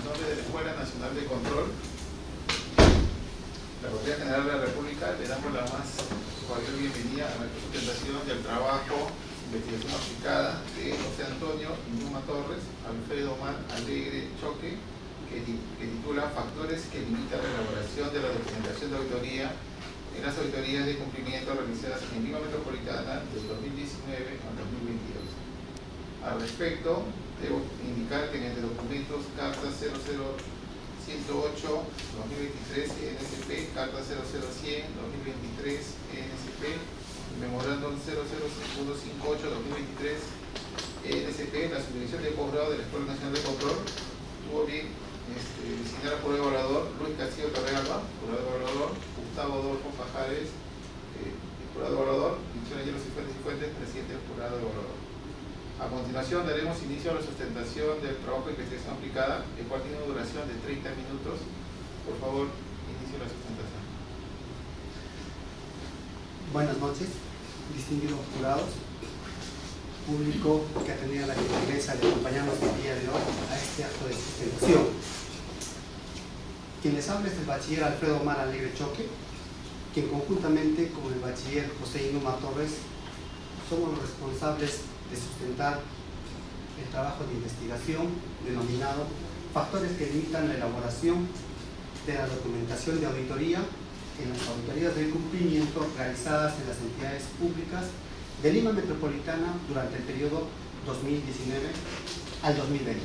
nombre de la Escuela Nacional de Control, la Auditoría General de la República, le damos la más cordial bienvenida a la presentación del trabajo Investigación Aplicada de José Antonio Inuma Torres, Alfredo Omar Alegre Choque, que titula Factores que limitan la elaboración de la documentación de auditoría en las auditorías de cumplimiento realizadas en Lima Metropolitana del 2019 al 2022. Al respecto, debo indicar que mediante documentos Carta 00108-2023 ENSP, Carta 00100-2023 ENSP, Memorándum 00158-2023 ENSP, la Subdirección de Posgrado de la Escuela Nacional de Control tuvo bien designar al jurado evaluador Luis Castillo Torrealba, jurado evaluador, Gustavo Adolfo Pajares, jurado evaluador, Victoria Hielos y Fuentes, presidente del jurado evaluador. A continuación daremos inicio a la sustentación del trabajo de investigación aplicada, el cual tiene una duración de 30 minutos. Por favor, inicio la sustentación. Buenas noches, distinguidos jurados, público que ha tenido la gentileza de acompañarnos el día de hoy a este acto de sustentación. Quien les habla es el bachiller Alfredo Omar Alegre Choque, quien conjuntamente con el bachiller José Inuma Torres somos los responsables de sustentar el trabajo de investigación denominado Factores que limitan la elaboración de la documentación de auditoría en las auditorías de cumplimiento realizadas en las entidades públicas de Lima Metropolitana durante el periodo 2019 al 2020.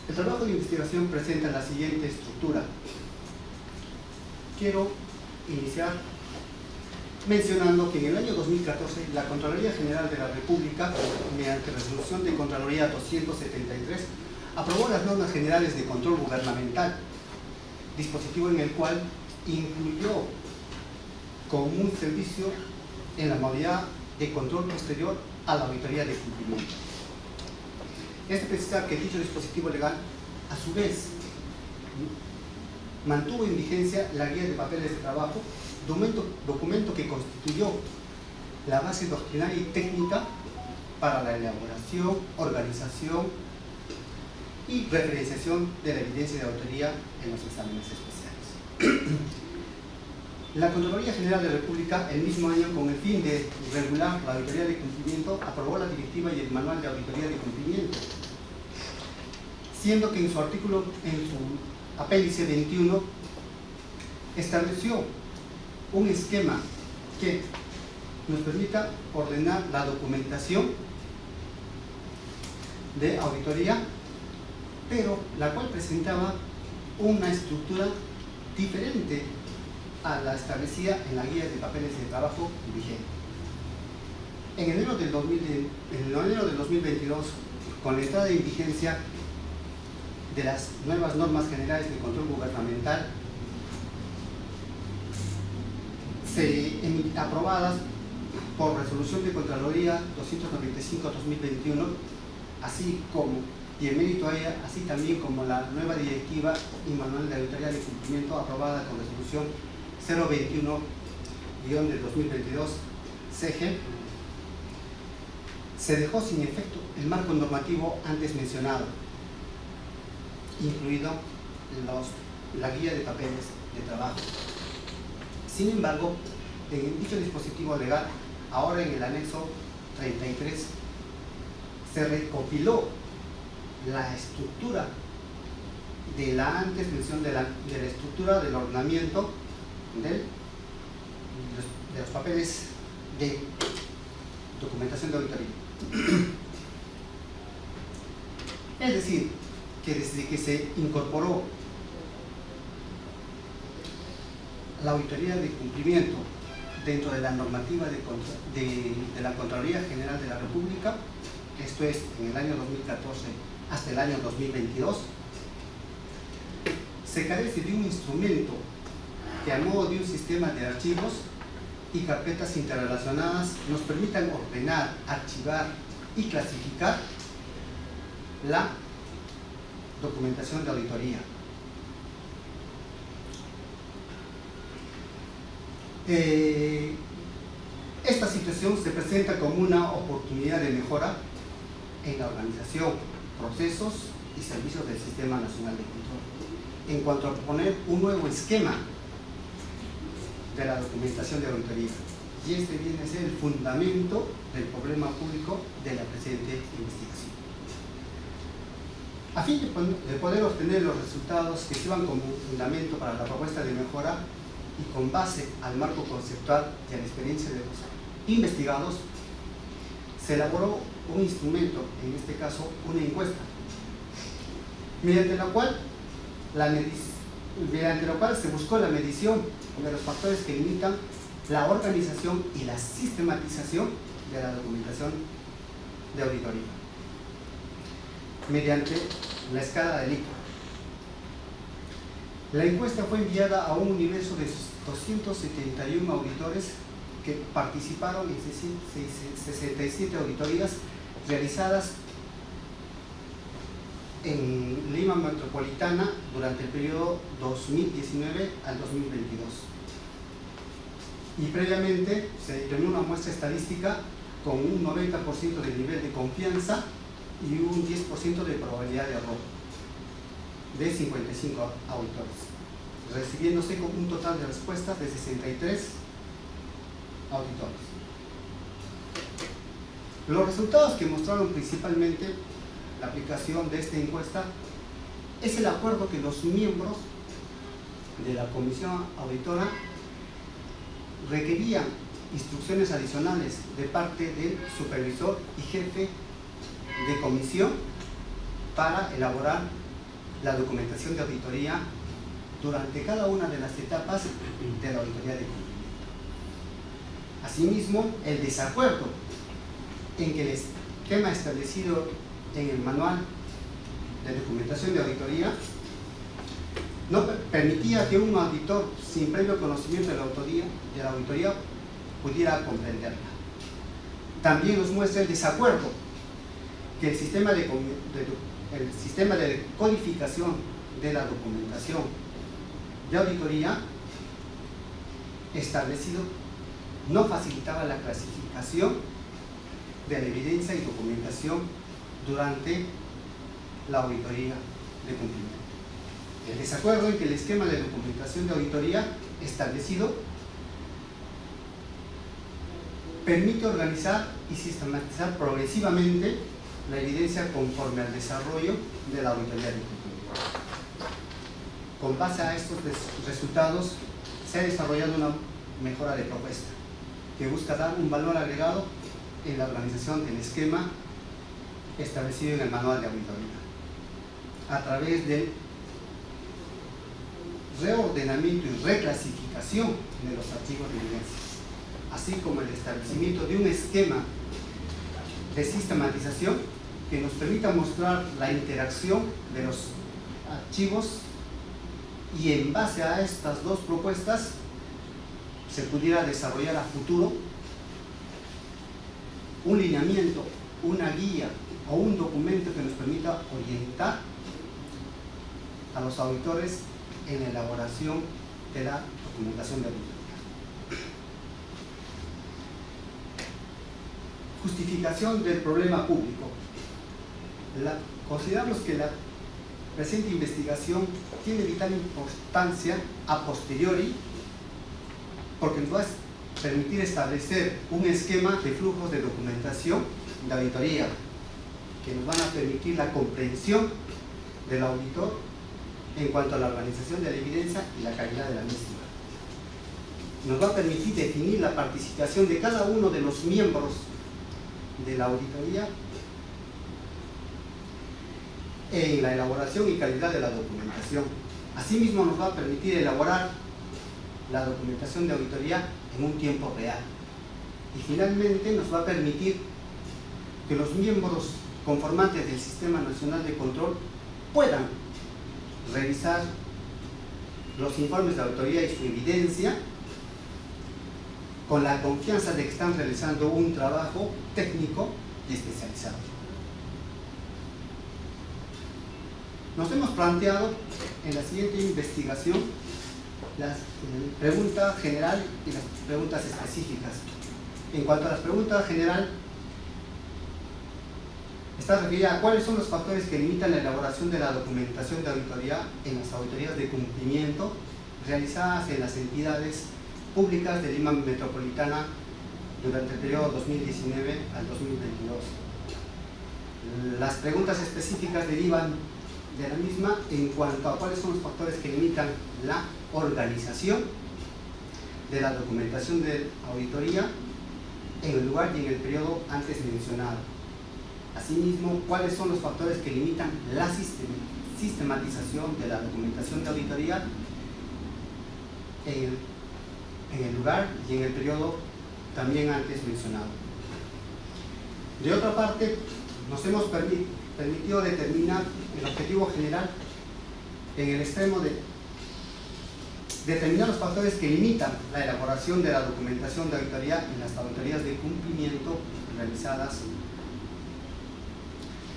El trabajo de investigación presenta la siguiente estructura. Quiero iniciar mencionando que en el año 2014 la Contraloría General de la República, mediante resolución de Contraloría 273, aprobó las normas generales de control gubernamental, dispositivo en el cual incluyó como un servicio en la modalidad de control posterior a la auditoría de cumplimiento. Es de precisar que dicho dispositivo legal, a su vez, mantuvo en vigencia la guía de papeles de trabajo, documento que constituyó la base doctrinaria y técnica para la elaboración, organización y referenciación de la evidencia de auditoría en los exámenes especiales. La Contraloría General de la República, el mismo año, con el fin de regular la auditoría de cumplimiento, aprobó la directiva y el manual de auditoría de cumplimiento, siendo que en su artículo, en su apéndice 21, estableció un esquema que nos permita ordenar la documentación de auditoría, pero la cual presentaba una estructura diferente a la establecida en la guía de papeles de trabajo vigente. En enero del 2022, con la entrada en vigencia de las nuevas normas generales de control gubernamental, aprobadas por resolución de Contraloría 295-2021, así como, y en mérito a ella, así también como la nueva directiva y manual de auditoría de cumplimiento aprobada con resolución 021-2022 CG, se dejó sin efecto el marco normativo antes mencionado, incluido la guía de papeles de trabajo. Sin embargo, en dicho dispositivo legal, ahora en el anexo 33, se recopiló la estructura de la antes mención de la estructura del ordenamiento de los papeles de documentación de auditoría. Es decir, que desde que se incorporó la auditoría de cumplimiento dentro de la normativa de la Contraloría General de la República, esto es en el año 2014 hasta el año 2022, se carece de un instrumento que, a modo de un sistema de archivos y carpetas interrelacionadas, nos permitan ordenar, archivar y clasificar la documentación de auditoría. Esta situación se presenta como una oportunidad de mejora en la organización, procesos y servicios del Sistema Nacional de Control, en cuanto a proponer un nuevo esquema de la documentación de auditoría. Y este viene a ser el fundamento del problema público de la presente investigación. A fin de poder obtener los resultados que sirvan como fundamento para la propuesta de mejora y con base al marco conceptual y a la experiencia de los investigados, se elaboró un instrumento, en este caso una encuesta, mediante la cual se buscó la medición de los factores que limitan la organización y la sistematización de la documentación de auditoría mediante la escala de Likert. La encuesta fue enviada a un universo de 271 auditores que participaron en 67 auditorías realizadas en Lima Metropolitana durante el periodo 2019 al 2022. Y previamente se determinó una muestra estadística con un 90% de nivel de confianza y un 10% de probabilidad de error de 55 auditores, recibiéndose con un total de respuestas de 63 auditores. Los resultados que mostraron principalmente la aplicación de esta encuesta es el acuerdo que los miembros de la comisión auditora requerían instrucciones adicionales de parte del supervisor y jefe de comisión para elaborar la documentación de auditoría durante cada una de las etapas de la auditoría de cumplimiento. Asimismo, el desacuerdo en que el esquema establecido en el manual de documentación de auditoría no permitía que un auditor sin previo conocimiento de la auditoría pudiera comprenderla. También nos muestra el desacuerdo que el sistema de codificación de la documentación de auditoría establecido no facilitaba la clasificación de la evidencia y documentación durante la auditoría de cumplimiento. El desacuerdo en que el esquema de documentación de auditoría establecido permite organizar y sistematizar progresivamente la evidencia conforme al desarrollo de la auditoría de cumplimiento. Con base a estos resultados se ha desarrollado una mejora de propuesta que busca dar un valor agregado en la organización del esquema establecido en el manual de auditoría a través del reordenamiento y reclasificación de los archivos de evidencia, así como el establecimiento de un esquema de sistematización que nos permita mostrar la interacción de los archivos, y en base a estas dos propuestas se pudiera desarrollar a futuro un lineamiento, una guía o un documento que nos permita orientar a los auditores en la elaboración de la documentación de auditoría. Justificación del problema público. Consideramos que la presente investigación tiene vital importancia a posteriori porque nos va a permitir establecer un esquema de flujos de documentación de auditoría que nos van a permitir la comprensión del auditor en cuanto a la organización de la evidencia y la calidad de la misma. Nos va a permitir definir la participación de cada uno de los miembros de la auditoría en la elaboración y calidad de la documentación. Asimismo, nos va a permitir elaborar la documentación de auditoría en un tiempo real. Y finalmente nos va a permitir que los miembros conformantes del Sistema Nacional de Control puedan revisar los informes de auditoría y su evidencia con la confianza de que están realizando un trabajo técnico y especializado. Nos hemos planteado en la siguiente investigación la pregunta general y las preguntas específicas. En cuanto a las preguntas general, está referida a cuáles son los factores que limitan la elaboración de la documentación de auditoría en las auditorías de cumplimiento realizadas en las entidades públicas de Lima Metropolitana durante el periodo 2019 al 2022. Las preguntas específicas derivan de la misma en cuanto a cuáles son los factores que limitan la organización de la documentación de auditoría en el lugar y en el periodo antes mencionado. Asimismo, cuáles son los factores que limitan la sistematización de la documentación de auditoría en el lugar y en el periodo también antes mencionado. De otra parte, nos hemos permitido determinar el objetivo general en el extremo de determinar los factores que limitan la elaboración de la documentación de auditoría en las auditorías de cumplimiento realizadas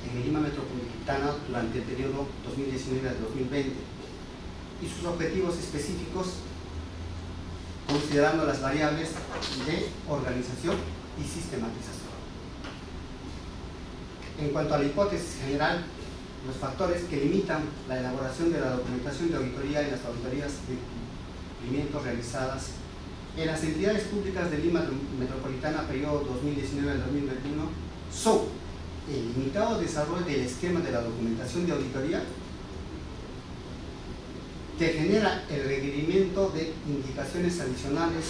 en el Lima Metropolitana durante el periodo 2019 al 2020 y sus objetivos específicos, considerando las variables de organización y sistematización. En cuanto a la hipótesis general, los factores que limitan la elaboración de la documentación de auditoría en las auditorías de cumplimiento realizadas en las entidades públicas de Lima Metropolitana periodo 2019 al 2021 son el limitado desarrollo del esquema de la documentación de auditoría, que genera el requerimiento de indicaciones adicionales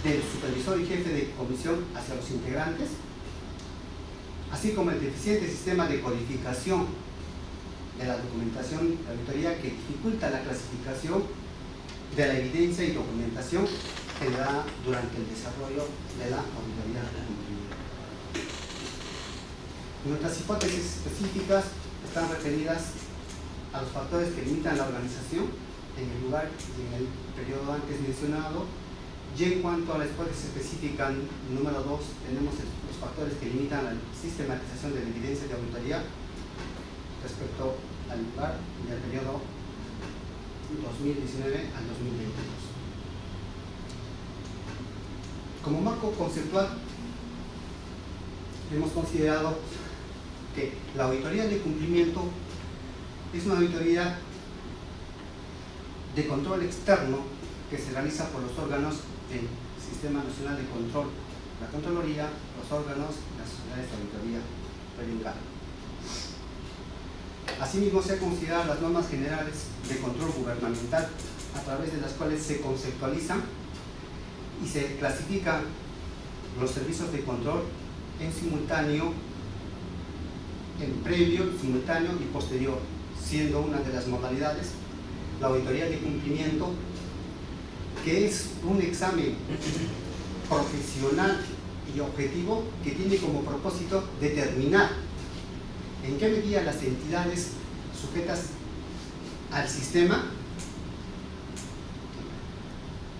del supervisor y jefe de comisión hacia los integrantes, así como el deficiente sistema de codificación de la documentación de auditoría que dificulta la clasificación de la evidencia y documentación generada durante el desarrollo de la auditoría de cumplimiento. Nuestras hipótesis específicas están referidas a los factores que limitan la organización en el lugar y en el periodo antes mencionado, y en cuanto a la hipótesis específica número 2 tenemos los factores que limitan la sistematización de la evidencia de auditoría respecto al lugar y al periodo 2019 al 2022. Como marco conceptual hemos considerado que la auditoría de cumplimiento es una auditoría de control externo que se realiza por los órganos del Sistema Nacional de Control, la Contraloría, los órganos y las sociedades de auditoría periódica. Asimismo, se consideran las normas generales de control gubernamental a través de las cuales se conceptualizan y se clasifican los servicios de control en simultáneo, en previo, simultáneo y posterior, siendo una de las modalidades la auditoría de cumplimiento, que es un examen profesional y objetivo que tiene como propósito determinar en qué medida las entidades sujetas al sistema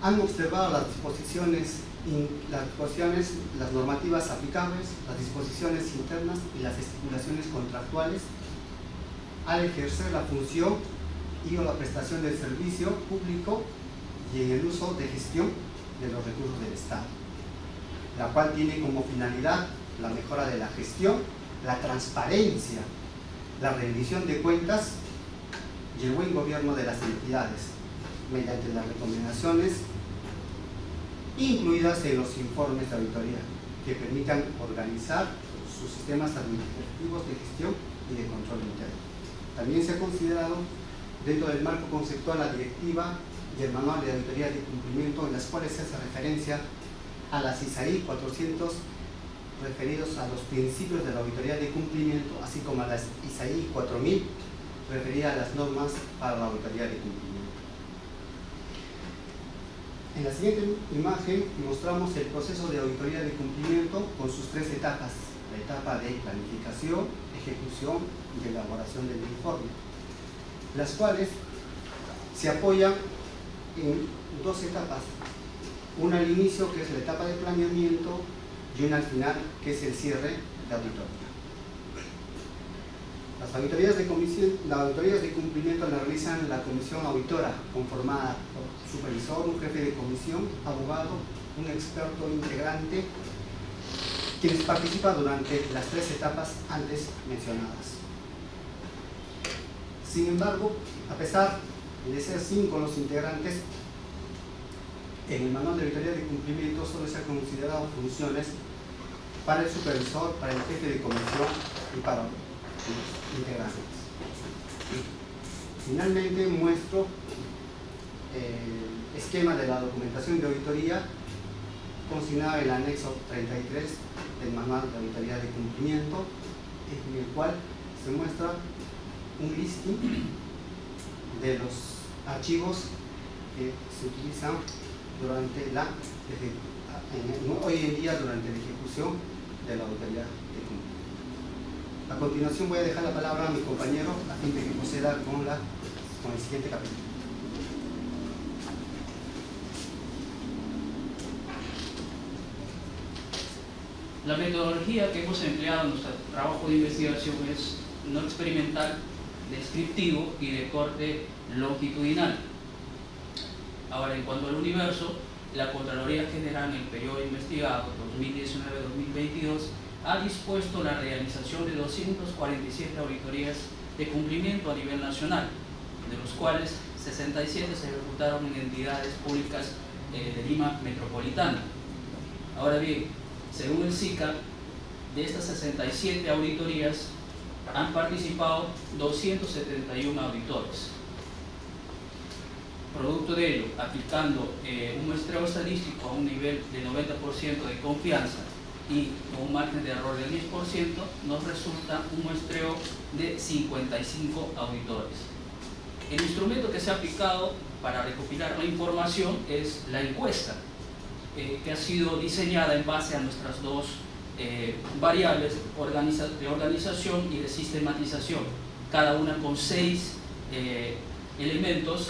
han observado las disposiciones, las normativas aplicables, las disposiciones internas y las estipulaciones contractuales al ejercer la función y o la prestación del servicio público y en el uso de gestión de los recursos del Estado, la cual tiene como finalidad la mejora de la gestión, la transparencia, la rendición de cuentas y el buen gobierno de las entidades, mediante las recomendaciones incluidas en los informes de auditoría, que permitan organizar sus sistemas administrativos de gestión y de control interno. También se ha considerado dentro del marco conceptual la directiva y el manual de auditoría de cumplimiento, en las cuales se hace referencia a las ISAI 400 referidos a los principios de la auditoría de cumplimiento, así como a las ISAI 4000 referidas a las normas para la auditoría de cumplimiento. En la siguiente imagen mostramos el proceso de auditoría de cumplimiento con sus tres etapas: la etapa de planificación, ejecución y elaboración del informe, las cuales se apoyan en dos etapas, una al inicio, que es la etapa de planeamiento, y una al final, que es el cierre de auditoría. Las auditorías de cumplimiento las realizan la comisión auditora, conformada por supervisor, un jefe de comisión, abogado un experto integrante, quienes participan durante las 3 etapas antes mencionadas. Sin embargo, a pesar de ser 5 los integrantes, en el manual de auditoría de cumplimiento solo se han considerado funciones para el supervisor, para el jefe de comisión y para los integrantes. Finalmente muestro el esquema de la documentación de auditoría consignada en el anexo 33 del manual de auditoría de cumplimiento, en el cual se muestra un listing de los archivos que se utilizan durante hoy en día durante la ejecución de la auditoría de cumplimiento. A continuación voy a dejar la palabra a mi compañero a fin de que proceda con el siguiente capítulo. La metodología que hemos empleado en nuestro trabajo de investigación es no experimental, descriptivo y de corte longitudinal. Ahora, en cuanto al universo, la Contraloría General en el periodo investigado 2019-2022 ha dispuesto la realización de 247 auditorías de cumplimiento a nivel nacional, de los cuales 67 se ejecutaron en entidades públicas de Lima metropolitana. Ahora bien, según el SICA, de estas 67 auditorías han participado 271 auditores. Producto de ello, aplicando un muestreo estadístico a un nivel de 90% de confianza y con un margen de error del 10%, nos resulta un muestreo de 55 auditores. El instrumento que se ha aplicado para recopilar la información es la encuesta, que ha sido diseñada en base a nuestras dos variables de organización y de sistematización, cada una con 6 elementos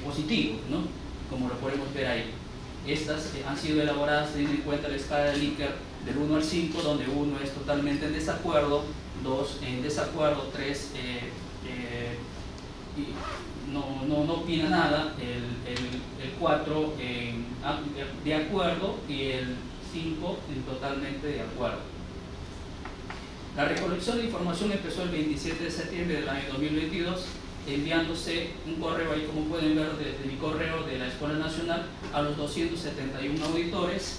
positivos, ¿no? Como lo podemos ver ahí. Estas han sido elaboradas teniendo en cuenta la escala de Likert del 1 al 5, donde 1 es totalmente en desacuerdo, 2 en desacuerdo, 3 no opina nada, el 4 de acuerdo y el 5 totalmente de acuerdo. La recolección de información empezó el 27 de septiembre del año 2022, enviándose un correo ahí, como pueden ver, desde mi correo de la Escuela Nacional a los 271 auditores.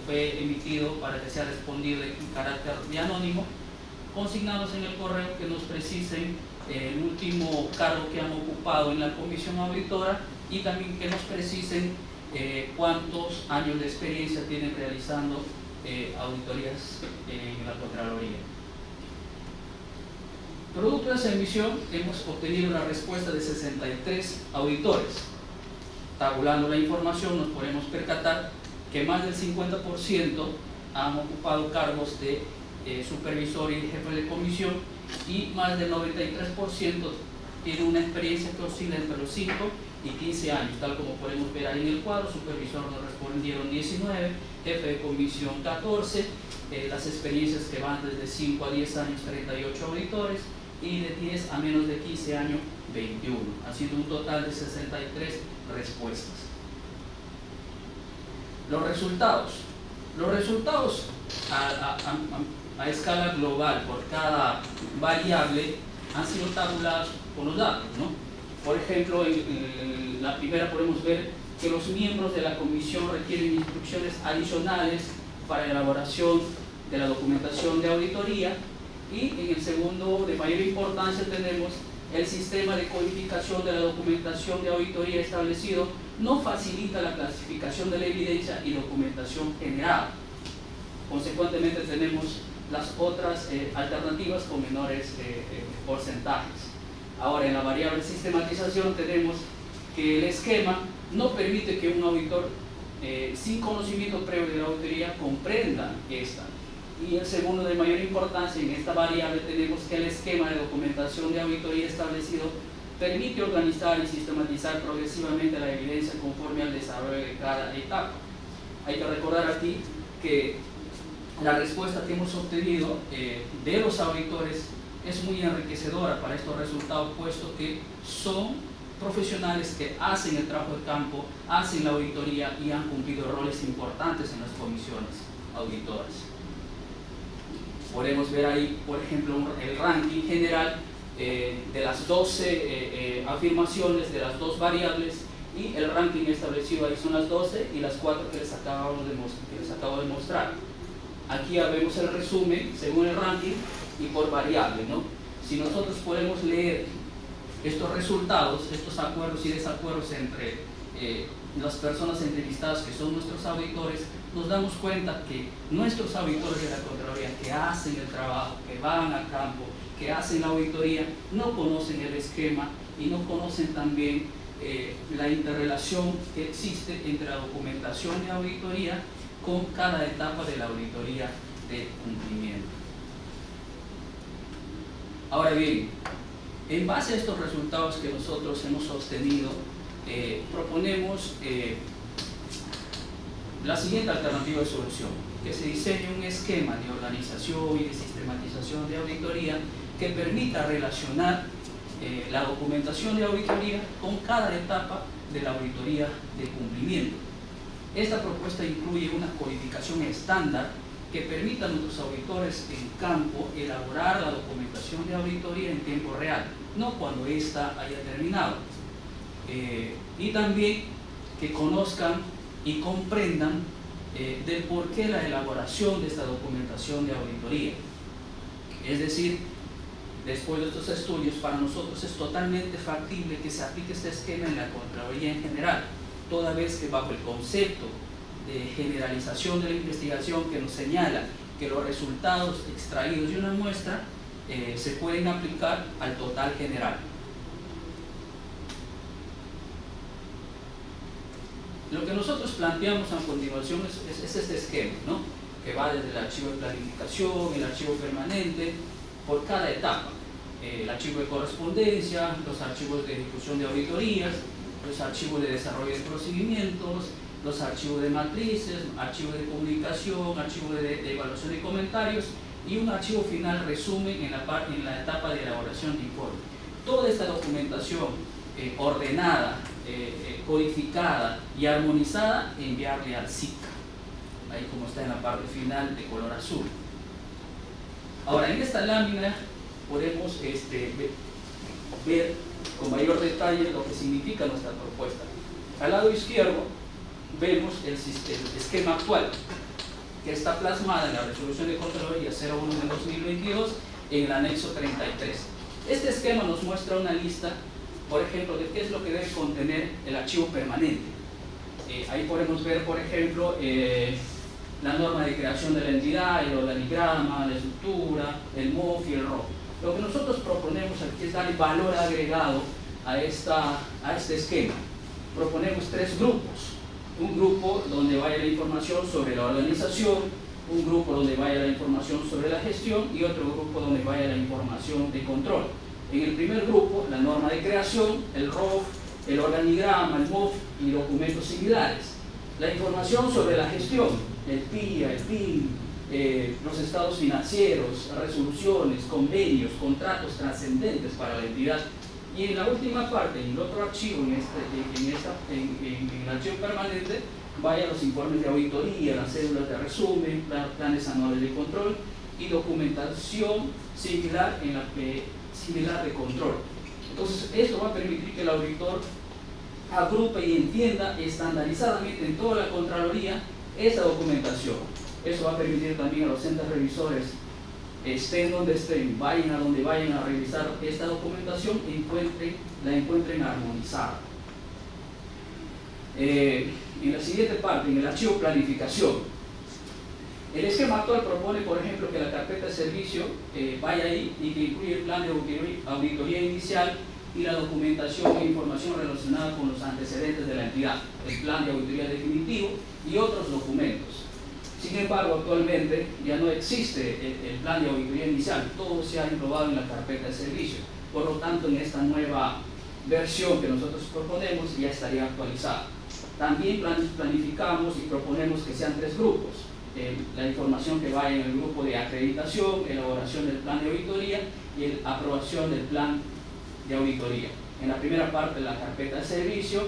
Fue emitido para que sea respondido en carácter de anónimo, consignados en el correo que nos precisen el último cargo que han ocupado en la comisión auditora y también que nos precisen cuántos años de experiencia tienen realizando auditorías en la Contraloría. Producto de esa emisión hemos obtenido una respuesta de 63 auditores. Tabulando la información nos podemos percatar que más del 50% han ocupado cargos de supervisor y jefe de comisión y más del 93% tiene una experiencia que oscila entre los 5 y 15 años, tal como podemos ver ahí en el cuadro. Supervisor nos respondieron 19, jefe de comisión 14, las experiencias que van desde 5 a 10 años 38 auditores y de 10 a menos de 15 años 21, haciendo un total de 63 respuestas. Los resultados a escala global por cada variable han sido tabulados con los datos, ¿no? Por ejemplo, en la primera podemos ver que los miembros de la comisión requieren instrucciones adicionales para la elaboración de la documentación de auditoría, y en el segundo, de mayor importancia, tenemos el sistema de codificación de la documentación de auditoría establecido no facilita la clasificación de la evidencia y documentación generada. Consecuentemente tenemos las otras alternativas con menores porcentajes. Ahora, en la variable sistematización tenemos que el esquema no permite que un auditor sin conocimiento previo de la auditoría comprenda esta. Y el segundo, de mayor importancia, en esta variable tenemos que el esquema de documentación de auditoría establecido permite organizar y sistematizar progresivamente la evidencia conforme al desarrollo de cada etapa. Hay que recordar aquí que la respuesta que hemos obtenido de los auditores es muy enriquecedora para estos resultados, puesto que son profesionales que hacen el trabajo de campo, hacen la auditoría y han cumplido roles importantes en las comisiones auditoras. Podemos ver ahí, por ejemplo, el ranking general de las 12 afirmaciones, de las 2 variables, y el ranking establecido ahí son las 12 y las 4 que les acabo de mostrar. Aquí ya vemos el resumen según el ranking y por variable, ¿no? Si nosotros podemos leer estos resultados, estos acuerdos y desacuerdos entre las personas entrevistadas que son nuestros auditores, nos damos cuenta que nuestros auditores de la Contraloría que hacen el trabajo, que van al campo, que hacen la auditoría, no conocen el esquema y no conocen también la interrelación que existe entre la documentación de auditoría con cada etapa de la auditoría de cumplimiento. Ahora bien, en base a estos resultados que nosotros hemos obtenido, proponemos la siguiente alternativa de solución: que se diseñe un esquema de organización y de sistematización de auditoría que permita relacionar la documentación de auditoría con cada etapa de la auditoría de cumplimiento. Esta propuesta incluye una codificación estándar que permita a nuestros auditores en campo elaborar la documentación de auditoría en tiempo real, no cuando ésta haya terminado. Y también que conozcan y comprendan del por qué la elaboración de esta documentación de auditoría. Es decir, después de estos estudios, para nosotros es totalmente factible que se aplique este esquema en la Contraloría en general, toda vez que bajo el concepto de generalización de la investigación que nos señala que los resultados extraídos de una muestra se pueden aplicar al total general. Lo que nosotros planteamos a continuación es este esquema, ¿no? Que va desde el archivo de planificación, el archivo permanente, por cada etapa. El archivo de correspondencia, los archivos de ejecución de auditorías, los archivos de desarrollo de procedimientos, los archivos de matrices, archivos de comunicación, archivos de evaluación de comentarios y un archivo final resumen en la etapa de elaboración de informe. Toda esta documentación ordenada, codificada y armonizada, enviarle al SIC, ahí como está en la parte final de color azul. Ahora, en esta lámina podemos ver con mayor detalle lo que significa nuestra propuesta. Al lado izquierdo vemos el esquema actual, que está plasmada en la resolución de Contraloría 01 de 2022 en el anexo 33. Este esquema nos muestra una lista, por ejemplo, de qué es lo que debe contener el archivo permanente. Ahí podemos ver, por ejemplo, la norma de creación de la entidad, el organigrama, la estructura, el MOF y el ROF. Lo que nosotros proponemos aquí es darle valor agregado a este esquema. Proponemos 3 grupos. Un grupo donde vaya la información sobre la organización, un grupo donde vaya la información sobre la gestión y otro grupo donde vaya la información de control. En el primer grupo, la norma de creación, el ROF, el organigrama, el MOF y documentos similares. La información sobre la gestión, el PIA, el PIN, los estados financieros, resoluciones, convenios, contratos trascendentes para la entidad. Y en la última parte, en el otro archivo, en el archivo permanente, vayan los informes de auditoría, las cédulas de resumen, planes anuales de control y documentación similar de control. Entonces, esto va a permitir que el auditor agrupe y entienda estandarizadamente en toda la Contraloría esa documentación. Eso va a permitir también a los entes revisores, estén donde estén, vayan a donde vayan a revisar esta documentación, la encuentren armonizada. En la siguiente parte, en el archivo planificación, el esquema actual propone, por ejemplo, que la carpeta de servicio vaya ahí y que incluya el plan de auditoría inicial y la documentación e información relacionada con los antecedentes de la entidad, el plan de auditoría definitivo y otros documentos. Sin embargo, actualmente ya no existe el plan de auditoría inicial, todo se ha englobado en la carpeta de servicio. Por lo tanto, en esta nueva versión que nosotros proponemos ya estaría actualizada. También planificamos y proponemos que sean 3 grupos. La información que vaya en el grupo de acreditación, elaboración del plan de auditoría y aprobación del plan de auditoría. En la primera parte, la carpeta de servicio,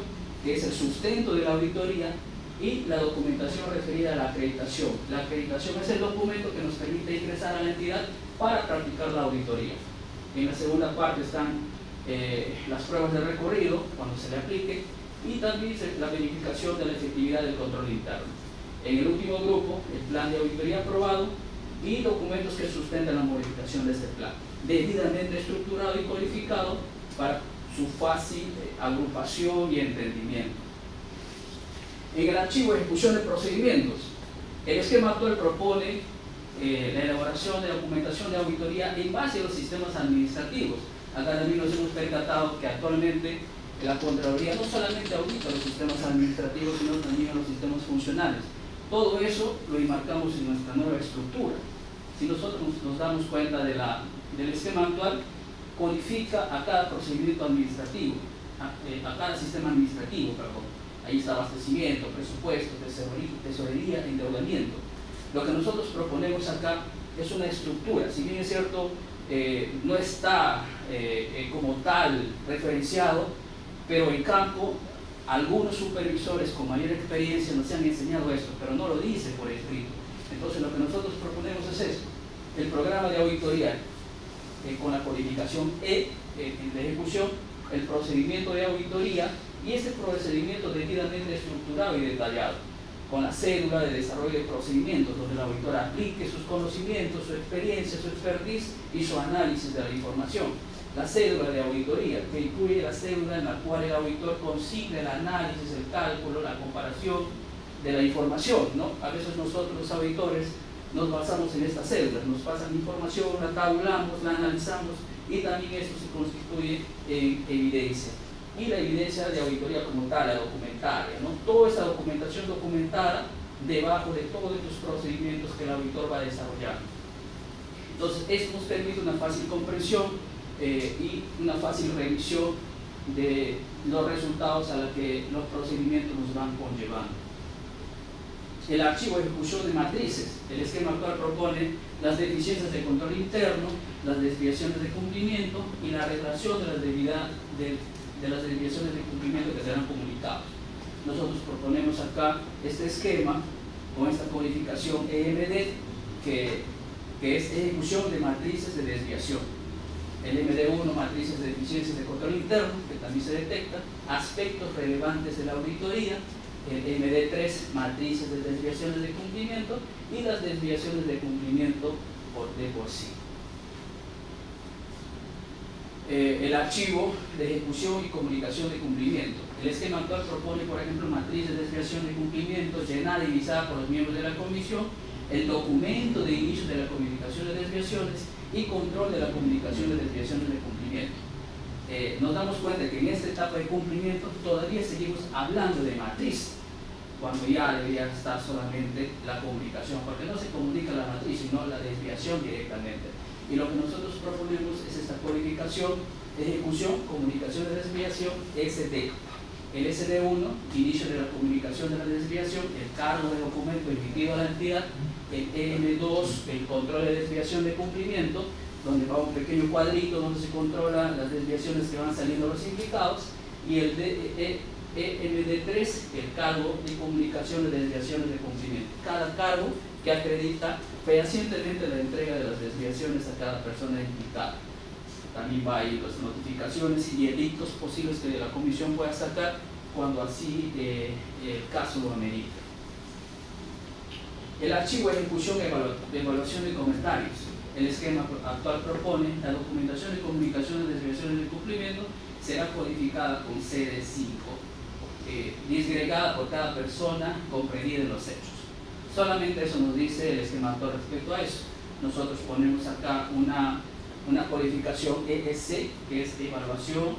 que es el sustento de la auditoría, y la documentación referida a la acreditación. La acreditación es el documento que nos permite ingresar a la entidad para practicar la auditoría. En la segunda parte están las pruebas de recorrido, cuando se le aplique, y también la verificación de la efectividad del control interno. En el último grupo, el plan de auditoría aprobado y documentos que sustentan la modificación de este plan, debidamente estructurado y codificado para su fácil agrupación y entendimiento. En el archivo de ejecución de procedimientos, el esquema actual propone la elaboración de documentación de auditoría en base a los sistemas administrativos. Acá también nos hemos percatado que actualmente la Contraloría no solamente audita los sistemas administrativos, sino también a los sistemas funcionales. Todo eso lo enmarcamos en nuestra nueva estructura. Si nosotros nos damos cuenta del esquema actual, codifica a cada procedimiento administrativo, a cada sistema administrativo, perdón. Ahí está abastecimiento, presupuesto, tesorería, endeudamiento. Lo que nosotros proponemos acá es una estructura, si bien es cierto, no está como tal referenciado, pero en campo algunos supervisores con mayor experiencia nos han enseñado esto, pero no lo dice por escrito. Entonces lo que nosotros proponemos es esto: el programa de auditoría con la codificación de ejecución, el procedimiento de auditoría y este procedimiento debidamente estructurado y detallado, con la cédula de desarrollo de procedimientos, donde el auditor aplique sus conocimientos, su experiencia, su expertise y su análisis de la información. La cédula de auditoría, que incluye la cédula en la cual el auditor consigne el análisis, el cálculo, la comparación de la información, ¿no? A veces nosotros los auditores nos basamos en estas cédulas, nos pasan información, la tabulamos, la analizamos y también eso se constituye en evidencia. Y la evidencia de auditoría como tal, la documentaria, ¿no? Toda esa documentación documentada debajo de todos estos procedimientos que el auditor va a desarrollar. Entonces, esto nos permite una fácil comprensión y una fácil revisión de los resultados a los que los procedimientos nos van conllevando. El archivo de ejecución de matrices, el esquema actual propone las deficiencias de control interno, las desviaciones de cumplimiento y la relación de las desviaciones de cumplimiento que serán comunicados. Nosotros proponemos acá este esquema con esta codificación EMD que es ejecución de matrices de desviación. El MD1, matrices de deficiencias de control interno, que también se detectan, aspectos relevantes de la auditoría. El MD3, matrices de desviaciones de cumplimiento y las desviaciones de cumplimiento de por sí. El archivo de ejecución y comunicación de cumplimiento. El esquema actual propone, por ejemplo, matriz de desviación de cumplimiento llenada y visada por los miembros de la comisión, el documento de inicio de la comunicación de desviaciones y control de la comunicación de desviaciones de cumplimiento. Nos damos cuenta que en esta etapa de cumplimiento todavía seguimos hablando de matriz, cuando ya debería estar solamente la comunicación, porque no se comunica la matriz, sino la desviación directamente. Y lo que nosotros proponemos es esta codificación, ejecución, comunicación de desviación, SD. El SD1, inicio de la comunicación de la desviación, el cargo de documento emitido a la entidad, el EM2, el control de desviación de cumplimiento, donde va un pequeño cuadrito donde se controlan las desviaciones que van saliendo los implicados, y el EMD3, el cargo de comunicación de desviaciones de cumplimiento. Cada cargo que acredita fehacientemente la entrega de las desviaciones a cada persona implicada. También va ahí las notificaciones y edictos posibles que la comisión pueda sacar cuando así el caso lo amerite. El archivo de ejecución de evaluación de comentarios. El esquema actual propone la documentación de comunicación de desviaciones de cumplimiento será codificada con CD5, disgregada por cada persona comprendida en los hechos. Solamente eso nos dice el esquema actual respecto a eso. Nosotros ponemos acá una codificación EEC, que es evaluación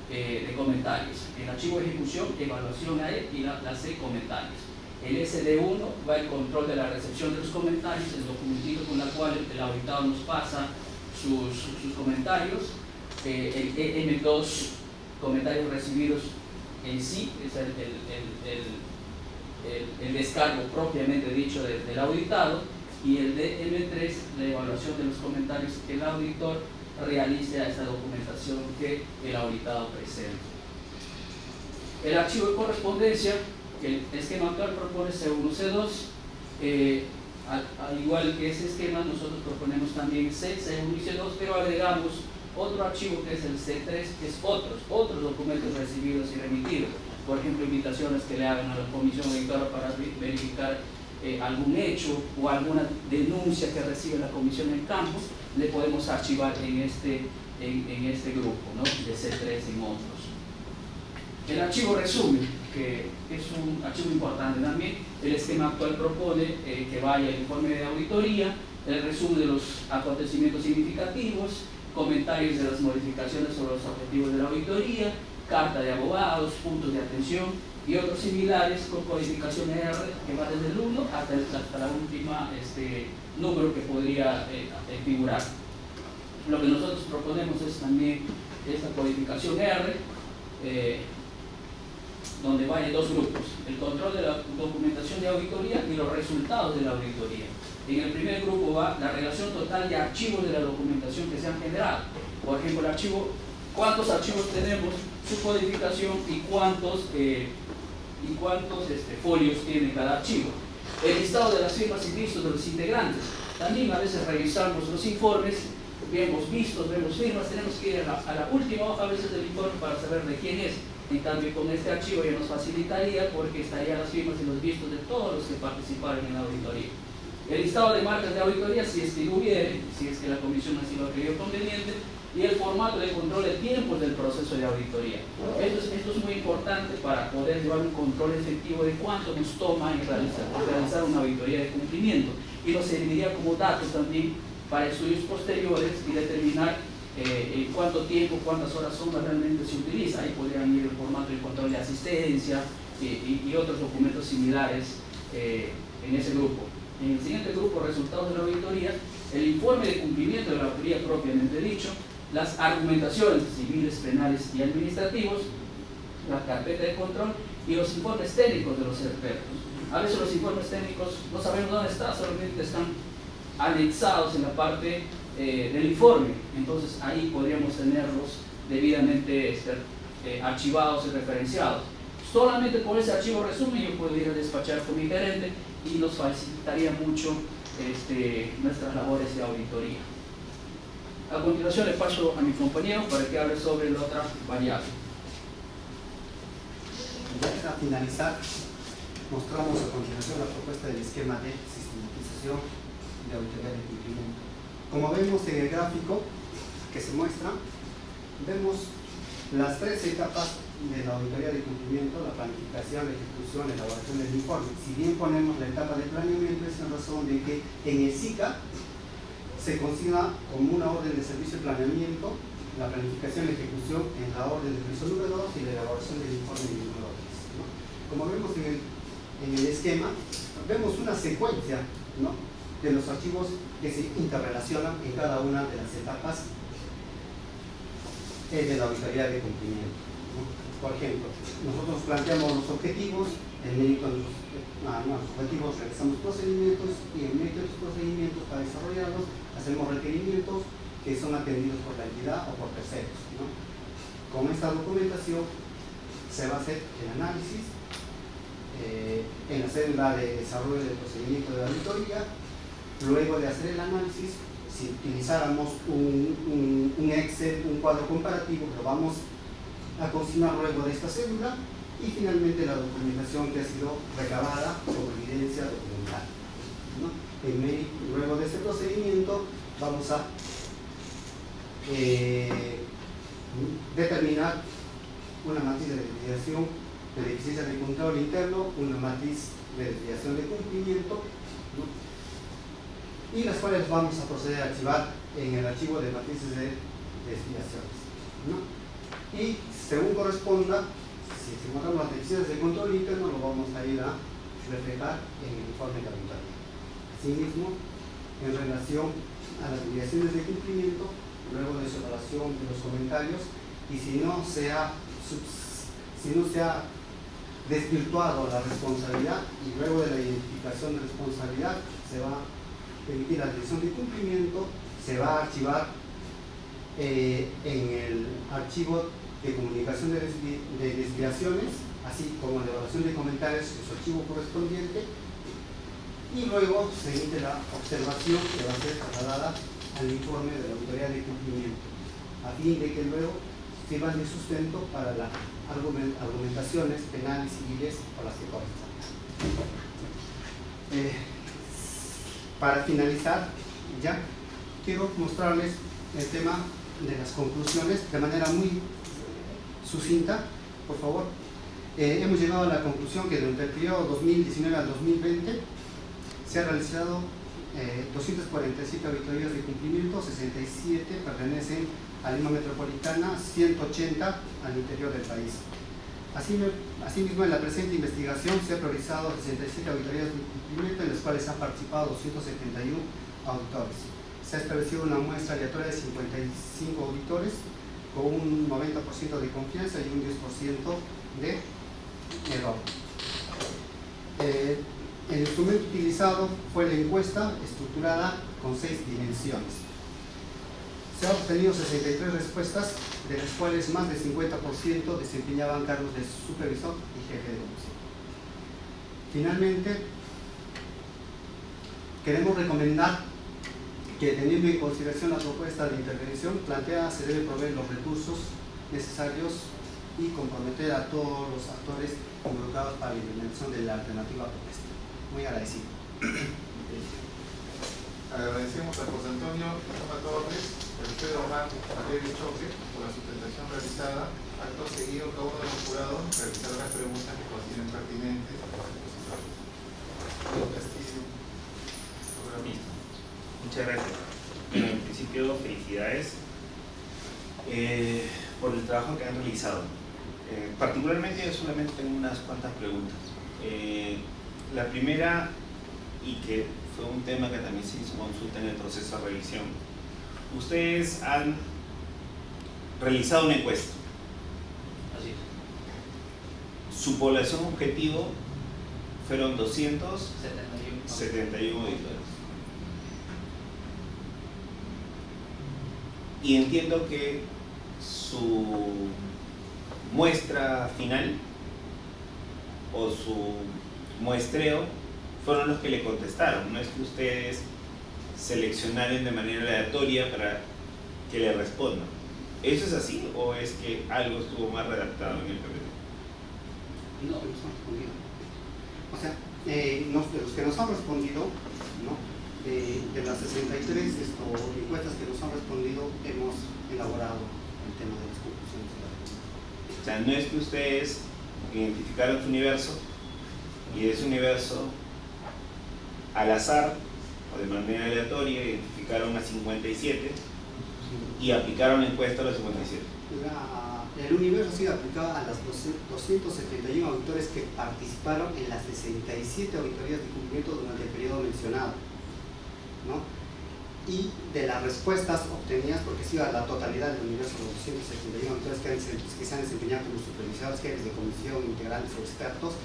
de comentarios. El archivo de ejecución, evaluación AE y la C, comentarios. El SD1 va el control de la recepción de los comentarios, el documentito con el cual el auditado nos pasa sus comentarios. El EM2, comentarios recibidos en sí, es el descargo propiamente dicho del auditado, y el DM3, la evaluación de los comentarios que el auditor realice a esta documentación que el auditado presenta. El archivo de correspondencia, que el esquema actual propone C1, C2, al igual que ese esquema, nosotros proponemos también C, C1 y C2, pero agregamos otro archivo que es el C3, que es otros documentos recibidos y remitidos. Por ejemplo, invitaciones que le hagan a la comisión auditora para verificar algún hecho o alguna denuncia que recibe la comisión en campo, le podemos archivar en este grupo, ¿no? De C3 en otros. El archivo resumen, que es un archivo importante también. El esquema actual propone que vaya el informe de auditoría, el resumen de los acontecimientos significativos, comentarios de las modificaciones sobre los objetivos de la auditoría, carta de abogados, puntos de atención y otros similares con codificación R que va desde el 1 hasta la última número que podría figurar. Lo que nosotros proponemos es también esta codificación R, donde vayan dos grupos: el control de la documentación de auditoría y los resultados de la auditoría. En el primer grupo va la relación total de archivos de la documentación que se han generado. Por ejemplo, el archivo, cuántos archivos tenemos, su codificación y cuántos folios tiene cada archivo. El listado de las firmas y vistos de los integrantes. También a veces revisamos los informes, vemos vistos, vemos firmas, tenemos que ir a la última hoja a veces del informe para saber de quién es. En cambio, con este archivo ya nos facilitaría porque estarían las firmas y los vistos de todos los que participaron en la auditoría. El listado de marcas de auditoría, si es que lo hubiere, si es que la comisión así lo creyó conveniente, y el formato de control de tiempos del proceso de auditoría. Esto es muy importante para poder llevar un control efectivo de cuánto nos toma en realizar una auditoría de cumplimiento, y nos serviría como datos también para estudios posteriores y determinar en cuánto tiempo, cuántas horas sonda realmente se utiliza. Ahí podrían ir el formato de control de asistencia y otros documentos similares en ese grupo. En el siguiente grupo, resultados de la auditoría, el informe de cumplimiento de la auditoría propiamente dicho, las argumentaciones civiles, penales y administrativos, la carpeta de control y los informes técnicos de los expertos. A veces los informes técnicos no sabemos dónde están, solamente están anexados en la parte del informe. Entonces ahí podríamos tenerlos debidamente archivados y referenciados. Solamente por ese archivo resumen yo puedo ir a despachar con mi gerente y nos facilitaría mucho nuestras labores de auditoría. A continuación le paso a mi compañero para que hable sobre la otra variable. Ya para finalizar, mostramos a continuación la propuesta del esquema de sistematización de auditoría de cumplimiento. Como vemos en el gráfico que se muestra, vemos las tres etapas de la auditoría de cumplimiento: la planificación, la ejecución, la elaboración del informe. Si bien ponemos la etapa de planeamiento, es en razón de que en el SICA se consigna como una orden de servicio de planeamiento, la planificación y ejecución en la orden de servicio número 2 y la elaboración del informe número 3, ¿no? Como vemos en el esquema, vemos una secuencia, ¿no?, de los archivos que se interrelacionan en cada una de las etapas de la auditoría de cumplimiento, ¿no? Por ejemplo, nosotros planteamos los objetivos, en medio de los objetivos realizamos procedimientos y en medio de los procedimientos para desarrollarlos hacemos requerimientos que son atendidos por la entidad o por terceros, ¿no? Con esta documentación se va a hacer el análisis en la célula de desarrollo del procedimiento de auditoría. Luego de hacer el análisis, si utilizáramos un Excel, un cuadro comparativo, lo vamos a consignar luego de esta célula, y finalmente la documentación que ha sido recabada como evidencia documental, ¿no? Luego de este procedimiento vamos a determinar una matriz de desviación de deficiencia de control interno, una matriz de desviación de cumplimiento, ¿no?, y las cuales vamos a proceder a archivar en el archivo de matrices de desviaciones, ¿no? Y según corresponda, si encontramos las deficiencias de control interno, lo vamos a ir a reflejar en el informe de auditoría. Asimismo, en relación a las desviaciones de cumplimiento, luego de su evaluación de los comentarios, y si no se ha desvirtuado la responsabilidad, y luego de la identificación de responsabilidad se va a permitir la decisión de cumplimiento, se va a archivar en el archivo de comunicación de desviaciones, así como la evaluación de comentarios en su archivo correspondiente, y luego se emite la observación que va a ser trasladada al informe de la autoridad de cumplimiento, a fin de que luego sirvan de sustento para las argumentaciones penales y civiles por las que correspondan. Para finalizar, ya quiero mostrarles el tema de las conclusiones de manera muy sucinta, por favor. Hemos llegado a la conclusión que durante el periodo 2019 al 2020 se han realizado 247 auditorías de cumplimiento, 67 pertenecen a Lima Metropolitana, 180 al interior del país. Asimismo, en la presente investigación se han priorizado 67 auditorías de cumplimiento, en las cuales han participado 271 auditores. Se ha establecido una muestra aleatoria de 55 auditores con un 90% de confianza y un 10% de error. El instrumento utilizado fue la encuesta estructurada con 6 dimensiones. Se han obtenido 63 respuestas, de las cuales más del 50% desempeñaban cargos de supervisor y jefe de comisión. Finalmente, queremos recomendar que, teniendo en consideración la propuesta de intervención planteada, se debe proveer los recursos necesarios y comprometer a todos los actores involucrados para la implementación de la alternativa propuesta. Muy agradecido. Agradecemos a José Antonio Torres, Alfredo Omar, Valerio Choque, por la sustentación realizada. Acto seguido, cada uno de los jurados realizará las preguntas que consideren pertinentes. Muchas gracias. En principio, felicidades por el trabajo que han realizado. Particularmente, yo solamente tengo unas cuantas preguntas. La primera, y que fue un tema que también se hizo consulta en el proceso de revisión. Ustedes han realizado una encuesta. Así es. Su población objetivo fueron 271 auditores. Y entiendo que su muestra final o su muestreo fueron los que le contestaron, no es que ustedes seleccionaron de manera aleatoria para que le respondan. ¿Eso es así o es que algo estuvo más redactado en el PPT? No, nos han respondido. O sea, de los que nos han respondido, ¿no? De las 63 encuestas que nos han respondido, hemos elaborado el tema de las conclusiones. O sea, no es que ustedes identificaron su universo y de ese universo al azar o de manera aleatoria identificaron a 57 y aplicaron la encuesta a los 57. El universo ha sido aplicado a las 271 auditores que participaron en las 67 auditorías de cumplimiento durante el periodo mencionado, ¿no? Y de las respuestas obtenidas, porque sí, a la totalidad del universo de los 271 auditores que se han desempeñado como supervisores, jefes de comisión, integrantes o expertos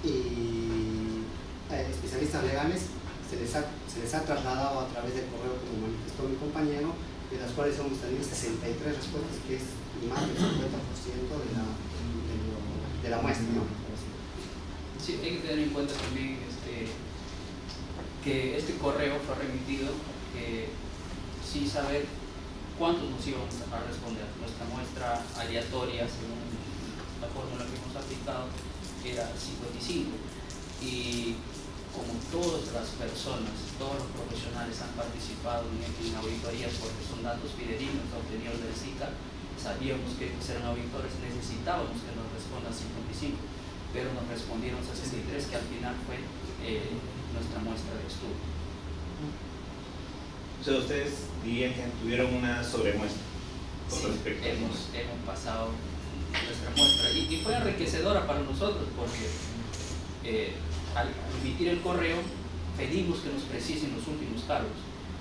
y especialistas legales, se les ha trasladado a través del correo, como manifestó mi compañero, de las cuales hemos tenido 63 respuestas, que es más del 50% de la muestra, ¿no? Sí, hay que tener en cuenta también que este correo fue remitido sin saber cuántos nos íbamos a responder. Nuestra muestra aleatoria, según la fórmula que hemos aplicado, era 55. Y como todas las personas, todos los profesionales han participado en auditorías porque son datos fidedignos obtenidos del SICA, sabíamos que eran auditores, necesitábamos que nos respondan 55, pero nos respondieron 63, que al final fue nuestra muestra de estudio. O sea, ustedes dirían que tuvieron una sobremuestra con Sí, respecto a hemos pasado nuestra muestra y fue enriquecedora para nosotros porque al emitir el correo pedimos que nos precisen los últimos cargos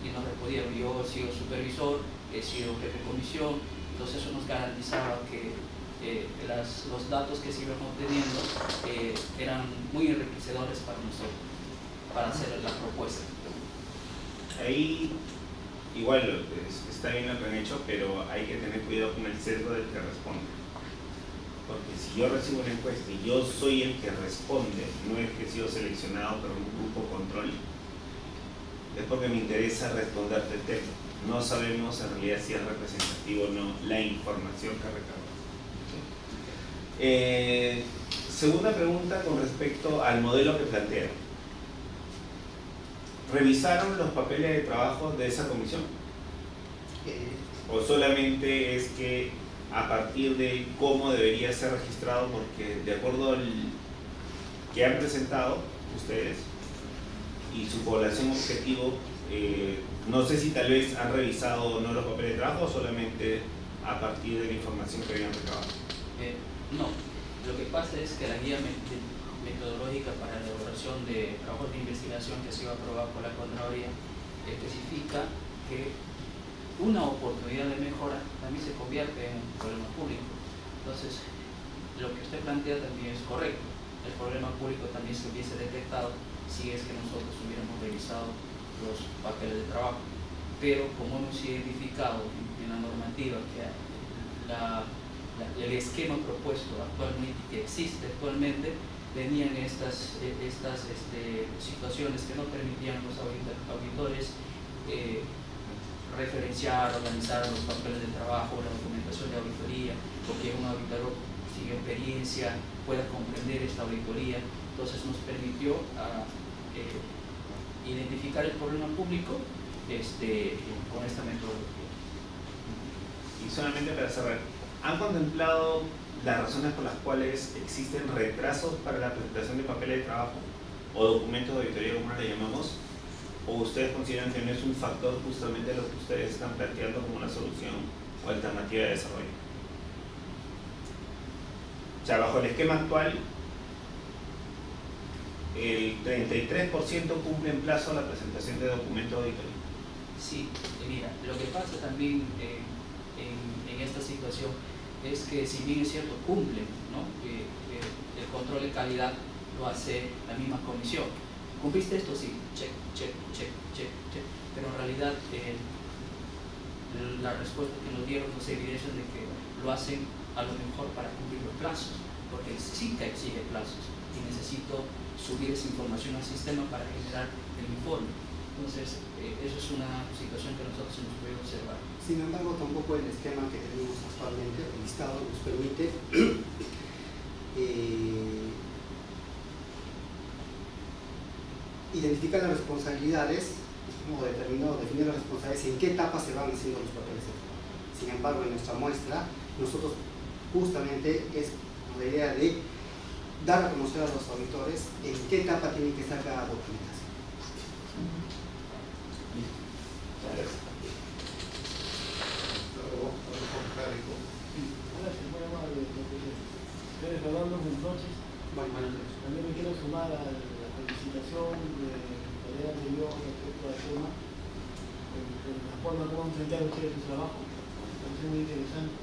y nos respondieron. Yo he sido supervisor, he sido jefe de comisión, entonces eso nos garantizaba que los datos que se iban obteniendo eran muy enriquecedores para nosotros, para hacer la propuesta. Ahí igual está bien lo que han hecho, pero hay que tener cuidado con el sesgo del que responde. Porque si yo recibo una encuesta y yo soy el que responde, no es que he sido seleccionado por un grupo control, es porque me interesa responderte el tema. No sabemos en realidad si es representativo o no la información que recabamos. Segunda pregunta con respecto al modelo que plantean. ¿Revisaron los papeles de trabajo de esa comisión? ¿O solamente es que a partir de cómo debería ser registrado, porque de acuerdo al que han presentado ustedes y su población objetivo, no sé si tal vez han revisado o no los papeles de trabajo o solamente a partir de la información que habían recabado? No, lo que pasa es que la guía metodológica para la elaboración de trabajos de investigación que ha sido aprobada por la Contraloría especifica que una oportunidad de mejora también se convierte en un problema público. Entonces, lo que usted plantea también es correcto. El problema público también se hubiese detectado si es que nosotros hubiéramos revisado los papeles de trabajo. Pero como hemos identificado en la normativa que el esquema propuesto actualmente, que existe actualmente, venían estas situaciones que no permitían a los auditores referenciar, organizar los papeles de trabajo, la documentación de auditoría, porque un auditor sin experiencia pueda comprender esta auditoría. Entonces nos permitió identificar el problema público con esta metodología. Y solamente para cerrar, ¿han contemplado las razones por las cuales existen retrasos para la presentación de papeles de trabajo o documentos de auditoría, como le llamamos? ¿O ustedes consideran que no es un factor justamente lo que ustedes están planteando como una solución o alternativa de desarrollo? O sea, bajo el esquema actual, el 33% cumple en plazo la presentación de documentos de auditoría. Sí, mira, lo que pasa también en esta situación es que, si bien es cierto, cumplen, ¿no? El control de calidad lo hace la misma comisión. ¿Cumpliste esto? Sí, check, check, check, check, check. Pero en realidad la respuesta que nos dieron nos evidencia de que lo hacen a lo mejor para cumplir los plazos, porque sí que exige plazos y necesito subir esa información al sistema para generar el informe. Entonces, eso es una situación que nosotros hemos podido observar. Sin embargo, tampoco el esquema que tenemos actualmente, el listado, nos permite identificar las responsabilidades o definir las responsabilidades en qué etapa se van haciendo los papeles de trabajo. Sin embargo, en nuestra muestra, nosotros justamente es la idea de dar a conocer a los auditores en qué etapa tiene que estar cada documentación. Gracias, muy amable. Ustedes hablando entonces, también me quiero sumar a la felicitación de la idea que dio respecto al tema, la forma como han enfrentado ustedes su trabajo, me parece muy interesante.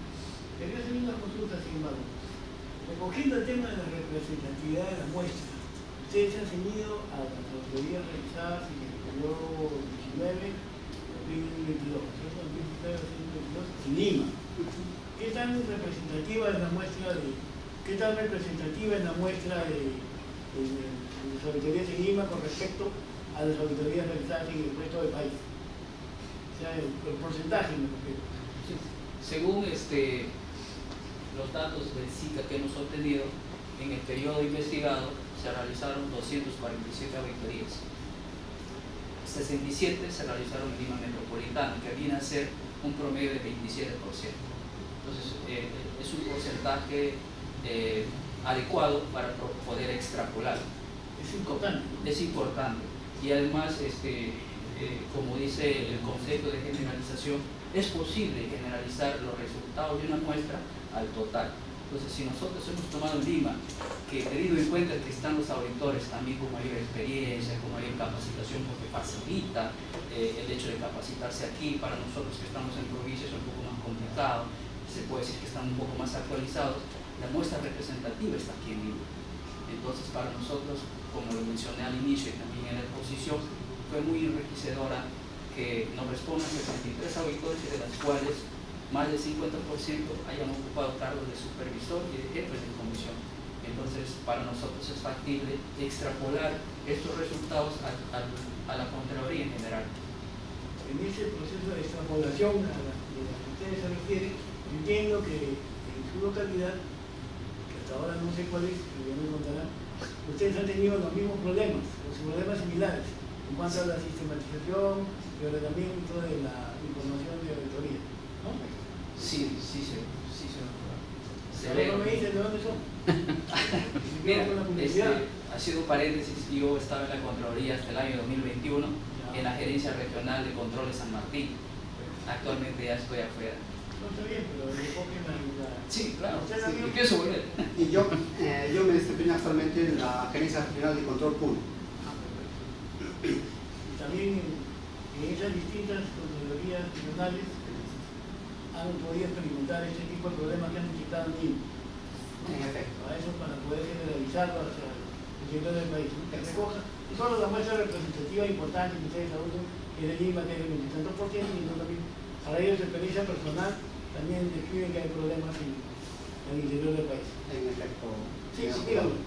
Quería hacer una consulta, sin embargo. Recogiendo el tema de la representatividad de la muestra, ustedes se han ceñido a las auditorías realizadas en el periodo 19-2022, ¿cierto? 2022 en Lima. ¿Qué tan representativa es la muestra de las auditorías en Lima con respecto a las auditorías realizadas en el resto del país? O sea, el porcentaje me refiero. Según los datos del SICA que hemos obtenido, en el periodo investigado se realizaron 247 auditorías. 67 se realizaron en Lima Metropolitana, que viene a ser un promedio de 27%. Entonces, es un porcentaje adecuado para poder extrapolar. Es importante. Es importante. Y además, como dice el concepto de generalización, es posible generalizar los resultados de una muestra al total. Entonces, si nosotros hemos tomado en Lima, que teniendo en cuenta que están los auditores también con mayor experiencia, con mayor capacitación, porque facilita el hecho de capacitarse aquí, para nosotros que estamos en provincia es un poco más complicado, se puede decir que están un poco más actualizados, la muestra representativa está aquí en Lima. Entonces, para nosotros, como lo mencioné al inicio y también en la exposición, fue muy enriquecedora que nos respondan 63 auditores y de las cuales más del 50% hayan ocupado cargos de supervisor y de jefe de comisión. Entonces, para nosotros es factible extrapolar estos resultados a la Contraloría en general. En ese proceso de extrapolación a la que ustedes se refieren, entiendo que en su localidad, que hasta ahora no sé cuál es, pero ya me contarán, ustedes han tenido los mismos problemas, los problemas similares, en cuanto a la sistematización y ordenamiento de la información de auditoría, ¿no? Sí. ¿No me dicen de dónde son? Mira, haciendo un paréntesis, yo estaba en la Contraloría hasta el año 2021 en la Gerencia Regional de Control de San Martín. Actualmente ya estoy afuera. No está bien, pero enfoquen la... Sí, claro. Sí. Y pienso volver. Y yo me desempeño actualmente en la Gerencia Regional de Control Público. Y también en esas distintas Contralorías regionales han podido experimentar ese tipo de problemas que han detectado en Lima. En efecto. A eso para poder generalizarlo hacia el interior del país. Que recoja no solo la muestra representativa importante que ustedes adultos, que es de Lima, que es el 20 y tantos por ciento, sino también para ellos de experiencia personal también describen que hay problemas en el interior del país. En efecto. Sí, dígame.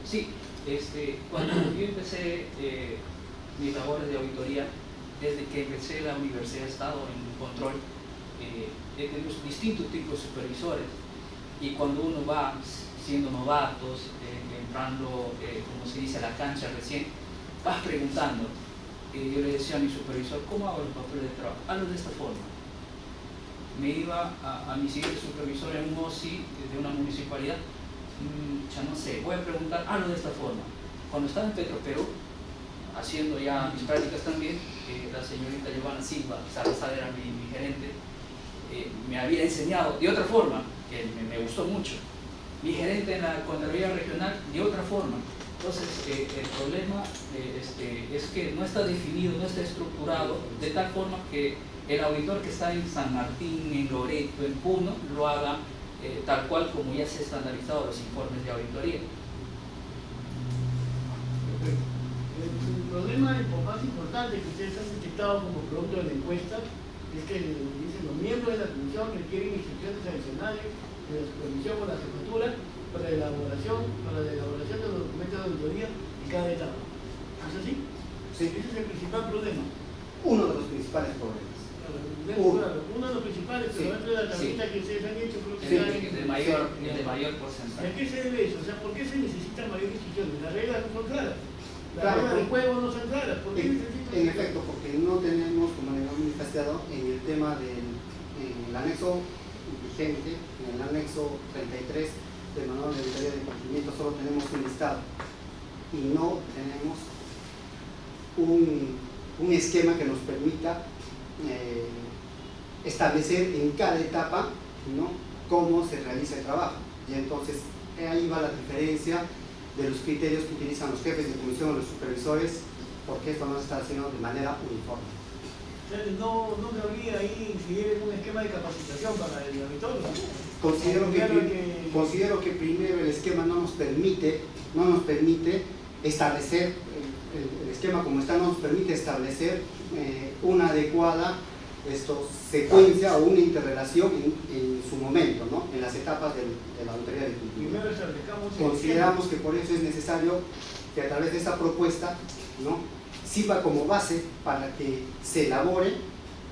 Sí, cuando yo empecé mis labores de auditoría, desde que empecé la universidad he estado en control, he tenido distintos tipos de supervisores, y cuando uno va siendo novatos, entrando, como se dice, a la cancha recién, vas preguntando. Yo le decía a mi supervisor, ¿cómo hago los papeles de trabajo? Hazlo de esta forma. Me iba a mi siguiente supervisor en un OSI de una municipalidad, ya no sé, voy a preguntar, hazlo de esta forma. Cuando estaba en Petroperú, haciendo ya mis prácticas también, la señorita Giovanna Silva Salazar era mi gerente, me había enseñado de otra forma, que me gustó mucho. Mi gerente en la Contraloría Regional de otra forma. Entonces, el problema es que no está definido, no está estructurado de tal forma que el auditor que está en San Martín, en Loreto, en Puno, lo haga tal cual como ya se han estandarizado los informes de auditoría. El problema más importante que ustedes han detectado como producto de la encuesta es que dicen los miembros de la comisión requieren instrucciones adicionales de la supervisión o la jefatura para la elaboración de los documentos de auditoría en cada etapa. ¿Es así? Sí. Ese es el principal problema. Uno de los principales problemas. Uno de los principales, pero Sí. dentro de la tablita que ustedes han hecho, creo que Sí. está De mayor ¿Y porcentaje. a qué se debe eso? O sea, ¿por qué se necesitan mayores instrucciones? Las reglas no son claras. Las Claro, reglas del juego no son claras. ¿Por qué necesitan? En efecto, porque no tenemos, como le hemos manifestado, en el tema del anexo vigente, en el anexo 33 del manual de auditoría de cumplimiento, solo tenemos un listado y no tenemos un esquema que nos permita establecer en cada etapa, ¿no?, cómo se realiza el trabajo. Y entonces ahí va la diferencia de los criterios que utilizan los jefes de comisión o los supervisores, porque esto no se está haciendo de manera uniforme. Entonces, no cabría ahí incidir en un esquema de capacitación para el auditor. Considero que primero el esquema no nos permite establecer, el esquema como está no nos permite establecer una adecuada secuencia o una interrelación en su momento, ¿no?, en las etapas de la auditoría de cumplimiento. Primero establezcamos Consideramos que por eso es necesario que a través de esta propuesta, ¿no?, sirva como base para que se elabore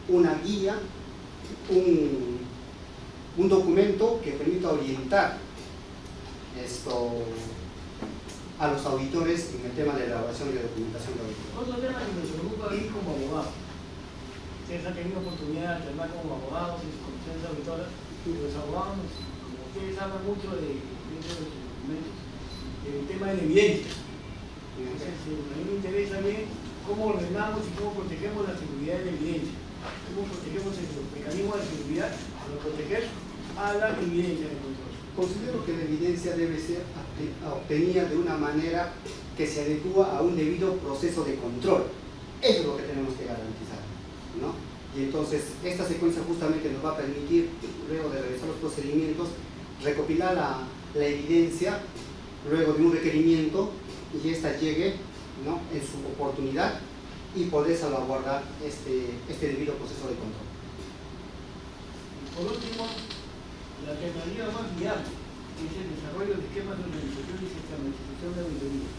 una guía, un documento que permita orientar a los auditores en el tema de la elaboración y la documentación de auditoría. otro tema que nos preocupa a mí como abogado. Ustedes han tenido oportunidad de alternar como abogados en sus comisiones auditoras, y los abogados, como ustedes hablan mucho de los documentos, el tema de la evidencia. Entonces, a mí me interesa bien cómo ordenamos y cómo protegemos la seguridad de la evidencia, cómo protegemos los mecanismos de seguridad para proteger a la evidencia de control. Considero que la evidencia debe ser obtenida de una manera que se adecua a un debido proceso de control. Eso es lo que tenemos que garantizar, ¿no? Y entonces esta secuencia justamente nos va a permitir, luego de realizar los procedimientos, recopilar la evidencia luego de un requerimiento y esta llegue, ¿no?, en su oportunidad y poder salvaguardar este debido proceso de control. Y por último, la alternativa más viable es el desarrollo de esquemas de organización y sistematización de auditoría.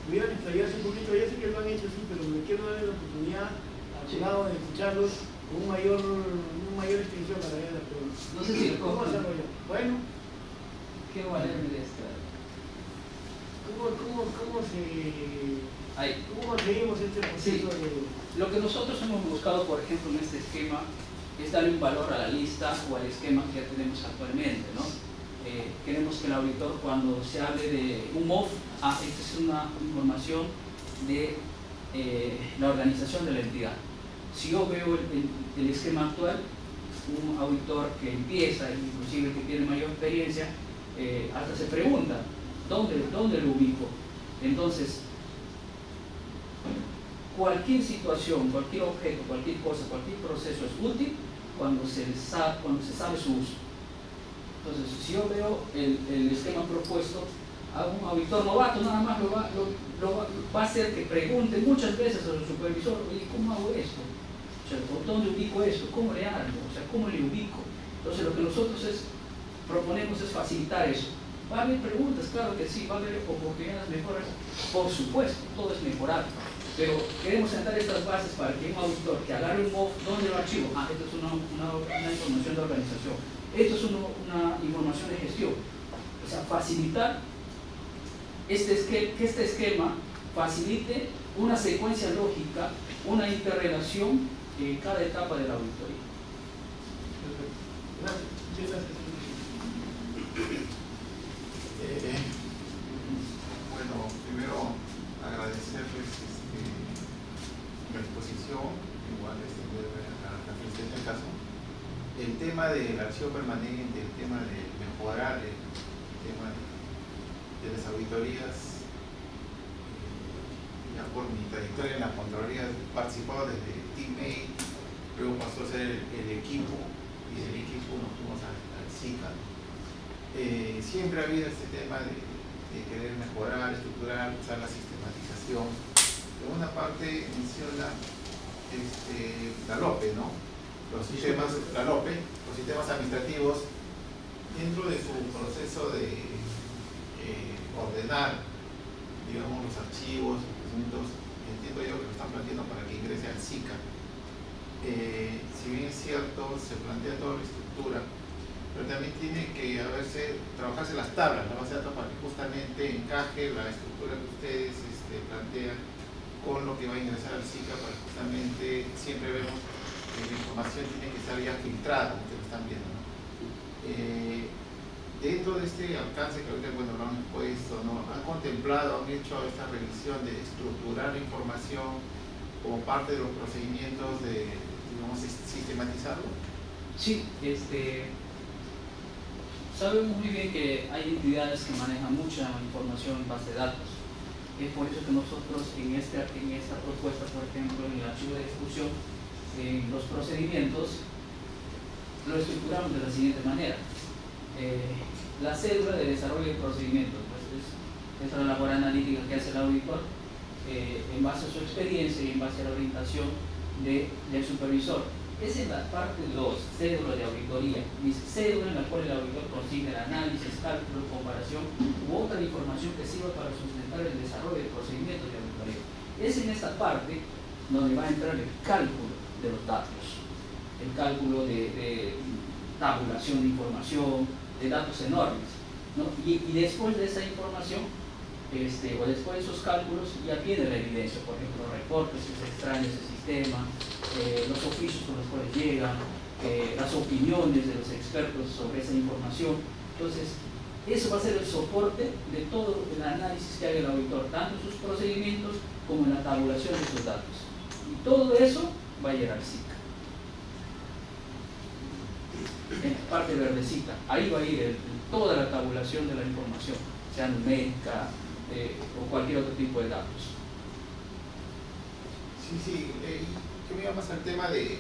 Pudieran explayarse un poquito, ya sé que lo han hecho así, pero me quiero dar la oportunidad al lado de escucharlos con una mayor extensión para ver las preguntas. No sé si ¿Cómo desarrollo? Bueno, ¿qué valerme de esta? ¿Cómo conseguimos este proceso de...? Lo que nosotros hemos buscado, por ejemplo, en este esquema, es darle un valor a la lista o al esquema que ya tenemos actualmente, ¿no? Queremos que el auditor, cuando se hable de un MOF, esta es una información de la organización de la entidad. Si yo veo el esquema actual, un auditor que empieza, inclusive que tiene mayor experiencia, hasta se pregunta, ¿dónde lo ubico? Entonces, cualquier situación, cualquier objeto, cualquier cosa, cualquier proceso es útil cuando se sabe su uso. Entonces, si yo veo el esquema propuesto, a un auditor novato nada más va a hacer que pregunte muchas veces a su supervisor, oye, ¿cómo hago esto? O sea, ¿dónde ubico esto? ¿Cómo le hago? O sea, ¿cómo le ubico? Entonces, lo que nosotros proponemos es facilitar eso. ¿Va a haber preguntas? Claro que sí. ¿Va a haber oportunidades de mejoras? Por supuesto, todo es mejorable. Pero queremos sentar estas bases para que un auditor que agarre un MOF, ¿dónde lo archivo? Esto es una información de organización. Esto es una información de gestión. O sea, facilitar que este esquema facilite una secuencia lógica, una interrelación en cada etapa de la auditoría. Gracias. Bueno, primero agradecerles la exposición, igual la referencia del caso. El tema del archivo permanente, el tema de mejorar el tema de las auditorías, ya por mi trayectoria en la Contraloría he participado desde Teammate, luego pasó a ser el equipo, y del equipo nos fuimos al SICA. Siempre ha habido este tema de querer mejorar, estructurar, usar la sistematización. En una parte menciona la LOPE, ¿no? Los sistemas administrativos, dentro de su proceso de ordenar, digamos, los archivos, los procedimientos, entiendo yo que lo están planteando para que ingrese al SICA. Si bien es cierto, se plantea toda la estructura, pero también tiene que trabajarse las tablas, la base de datos, para que justamente encaje la estructura que ustedes plantean con lo que va a ingresar al SICA, para que justamente siempre vemos que la información tiene que estar ya filtrada, como ustedes lo están viendo, ¿no? Dentro de este alcance que ahorita, bueno, lo han expuesto, ¿no? ¿Han contemplado, han hecho esta revisión de estructurar la información como parte de los procedimientos de, digamos, sistematizarlo? Sí, sabemos muy bien que hay entidades que manejan mucha información en base de datos. Es por eso que nosotros en esta propuesta, por ejemplo, en el archivo de ejecución, en los procedimientos, lo estructuramos de la siguiente manera. La cédula de desarrollo de procedimientos, pues es la labor analítica que hace el auditor en base a su experiencia y en base a la orientación del supervisor. Esa es la parte 2, cédula de auditoría. Dice cédula en la cual el auditor consigue análisis, cálculo, comparación u otra información que sirva para sustentar el desarrollo de procedimientos de auditoría. Es en esta parte donde va a entrar el cálculo de los datos, el cálculo de tabulación de información, de datos enormes, ¿no? Y después de esa información, o después de esos cálculos, ya viene la evidencia, por ejemplo, los reportes que se extraen de ese sistema, los oficios con los cuales llegan, las opiniones de los expertos sobre esa información. Entonces, eso va a ser el soporte de todo el análisis que haga el auditor, tanto en sus procedimientos como en la tabulación de sus datos. Y todo eso va a llegar al SICA. En la parte verdecita, ahí va a ir toda la tabulación de la información, sea numérica o cualquier otro tipo de datos. Sí, yo me iba más al tema de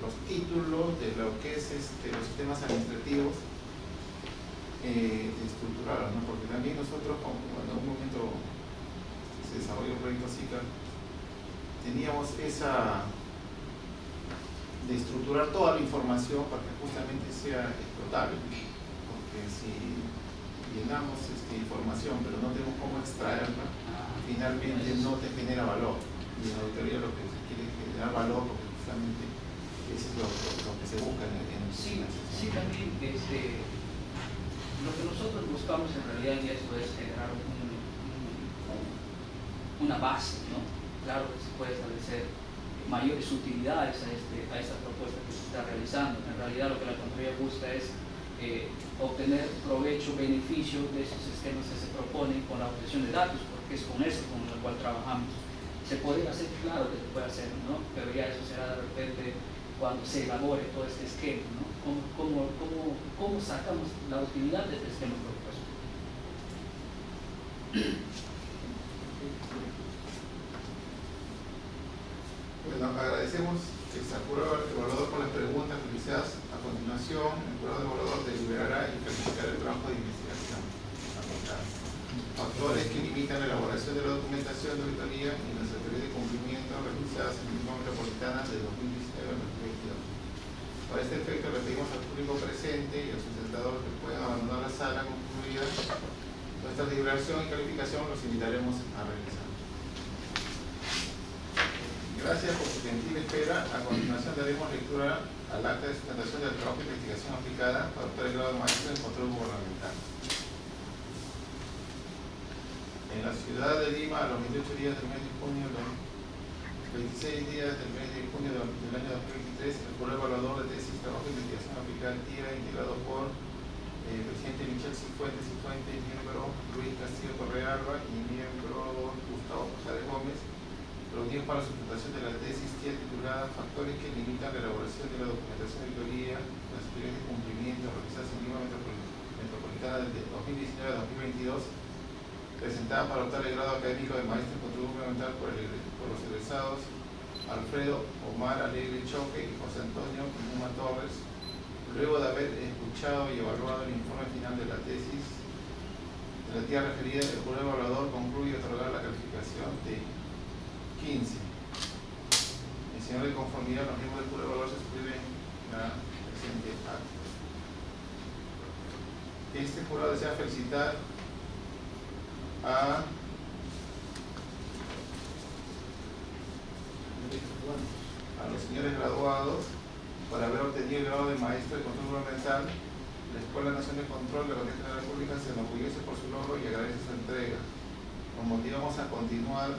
los títulos, de lo que es los sistemas administrativos estructurados, ¿no? Porque también nosotros, cuando en un momento se desarrolló el proyecto SICA, teníamos esa de estructurar toda la información para que justamente sea explotable, porque si llenamos información pero no tenemos cómo extraerla, finalmente no te genera valor, y en la auditoría lo que se quiere es generar valor, porque justamente eso es lo que se busca en sí, también lo que nosotros buscamos en realidad en esto es generar una base, ¿no? Claro que se puede establecer mayores utilidades a esta propuesta que se está realizando. En realidad lo que la Contraloría busca es obtener provecho, beneficio de esos sistemas que se proponen con la obtención de datos, porque es con eso con el cual trabajamos. Se puede hacer, claro que se puede hacer, ¿no? Pero ya eso será de repente cuando se elabore todo este esquema, ¿no? ¿Cómo sacamos la utilidad de este esquema propuesto? Bueno, agradecemos que se aprueba el evaluador con las preguntas realizadas. A continuación, el jurado evaluador deliberará y calificará el trabajo de investigación aplicada. Factores que limitan la elaboración de la documentación de auditoría y las autoridades de cumplimiento realizadas en la Lima Metropolitana de 2019 a 2022. Para este efecto, le pedimos al público presente y a sus sentadores que puedan abandonar la sala concluida nuestra deliberación y calificación. Los invitaremos a regresar. Gracias por su gentil espera. A continuación daremos lectura al acta de sustentación del trabajo de investigación aplicada para obtener el grado de maestro en control gubernamental. En la ciudad de Lima, a los 28 días del mes de junio, 26 días del mes de junio del año 2023, el jurado evaluador de tesis trabajo de investigación aplicada TIA, integrado por el presidente Michel Cifuentes, miembro Luis Castillo Correa-Alba y miembro Gustavo Posada Gómez, reunidos para la sustentación de la tesis titulada Factores que limitan la elaboración de la documentación de auditoría, las actividades de cumplimiento realizadas en Lima Metropolitana de 2019 a 2022, presentada para optar el grado académico de maestro en control gubernamental por los egresados Alfredo Omar Alegre Choque y José Antonio Numa Torres, luego de haber escuchado y evaluado el informe final de la tesis de la tía referida. El jurado evaluador concluye otorgar la calificación de 15. En señal de conformidad, los miembros del jurado evaluador se suscriben la presente acta. Este jurado desea felicitar a los señores graduados por haber obtenido el grado de maestro de control gubernamental. La Escuela Nacional de Control de la Audiencia de la República se enorgullece por su logro y agradece su entrega. Nos motivamos a continuar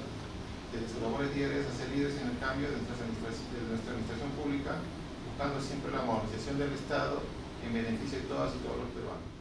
desde sus labores diarias a ser líderes en el cambio de nuestra administración pública, buscando siempre la modernización del Estado en beneficio de todas y todos los peruanos.